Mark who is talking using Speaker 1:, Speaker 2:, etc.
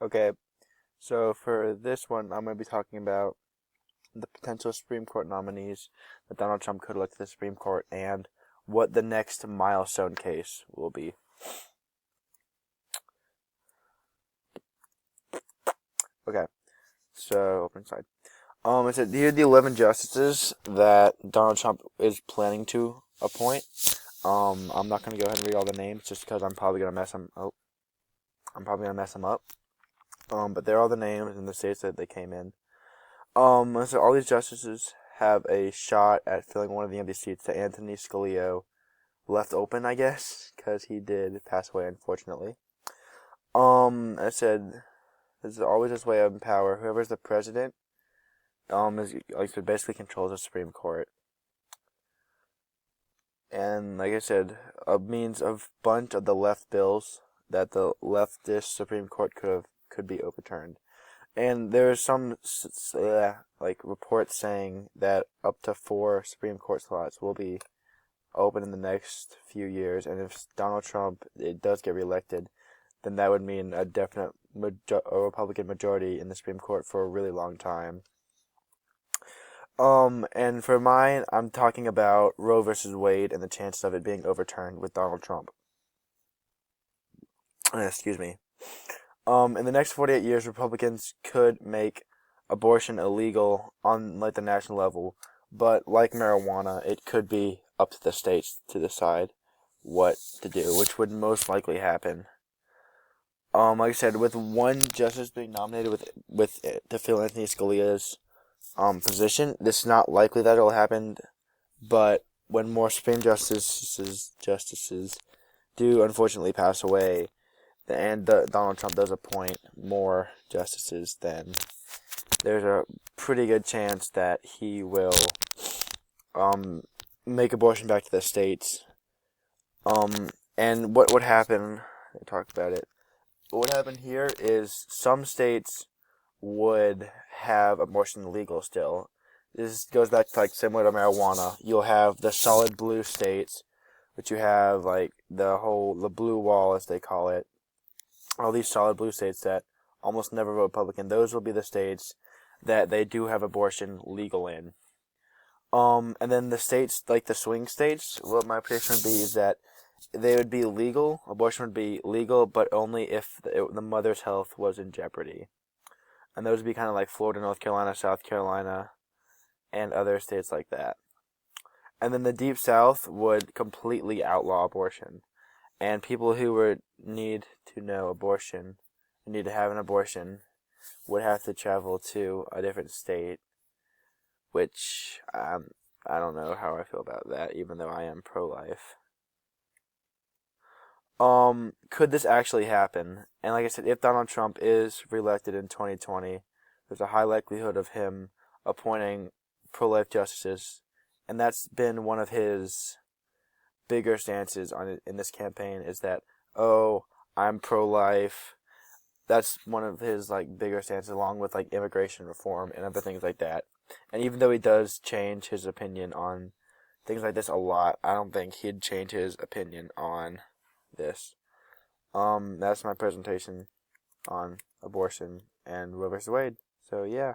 Speaker 1: Okay, so for this one, I'm going to be talking about the potential Supreme Court nominees that Donald Trump could elect to the Supreme Court and what the next milestone case will be. Okay, so open side. It said here are the 11 justices that Donald Trump is planning to appoint. I'm not going to go ahead and read all the names just because I'm probably going to mess them up. But they're all the names and the states that they came in. So all these justices have a shot at filling one of the empty seats that Anthony Scalia left open, I guess, because he did pass away, unfortunately. I said, there's always this way of power. Whoever's the president, is basically controls the Supreme Court. And like I said, a means of bunch of the left bills that the leftist Supreme Court could be overturned. And there's some reports saying that up to 4 Supreme Court slots will be open in the next few years. And if Donald Trump does get reelected, then that would mean a definite a Republican majority in the Supreme Court for a really long time. And for mine, I'm talking about Roe versus Wade and the chances of it being overturned with Donald Trump. Excuse me. In the next 48 years, Republicans could make abortion illegal on the national level, but like marijuana, it could be up to the states to decide what to do, which would most likely happen. Like I said, with one justice being nominated to fill Anthony Scalia's position, it's not likely that it'll happen, but when more Supreme justices do unfortunately pass away, and Donald Trump does appoint more justices, then there's a pretty good chance that he will make abortion back to the states. And what would happen, I talked about it, what would happen here is some states would have abortion legal still. This goes back to similar to marijuana. You'll have the solid blue states, which you have the blue wall as they call it. All these solid blue states that almost never vote Republican, those will be the states that they do have abortion legal in. And then the states, like the swing states, what my prediction would be is that they would be legal, abortion would be legal, but only if the mother's health was in jeopardy. And those would be kind of like Florida, North Carolina, South Carolina, and other states like that. And then the Deep South would completely outlaw abortion. And people who would need to have an abortion, would have to travel to a different state, which I don't know how I feel about that, even though I am pro-life. Could this actually happen? And like I said, if Donald Trump is reelected in 2020, there's a high likelihood of him appointing pro-life justices, and that's been one of his bigger stances in this campaign, is that, oh, I'm pro-life. That's one of his bigger stances, along with immigration reform and other things like that. And even though he does change his opinion on things like this a lot, I don't think he'd change his opinion on this. That's my presentation on abortion and Roe versus Wade. So yeah.